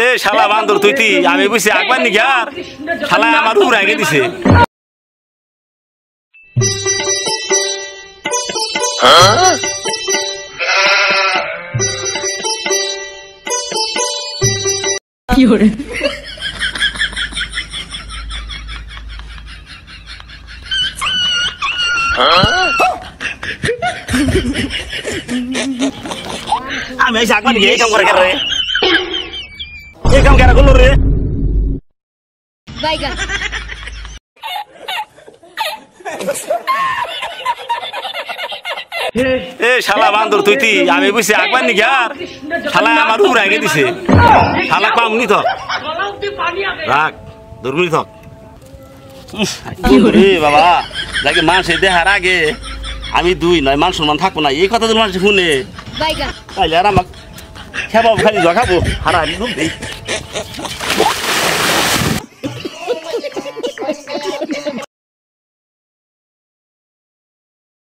এ শালা বান্দর তুই আমি বুঝছি একবার নি আর শালা আমার উপর আগে দিছে কি হরে আমি এসে একবার এই কাম করে রে এই কাম কেন করলো রে বাইগান এ শালা বান্দর তুই আমি বুঝছি একবার নি আর শালা আমার উপর আগে দিছে শালা পামনি তো রাখ দুর্বলি থাক রে বাবা যাকে মানুষ দেখার আগে আমি দুই নয় মান সম্মান থাকবো না এই কথা তো মানুষ শুনে বাইগান তাইলে আর আমাকে খাবো খালি জগাবো হারা আমি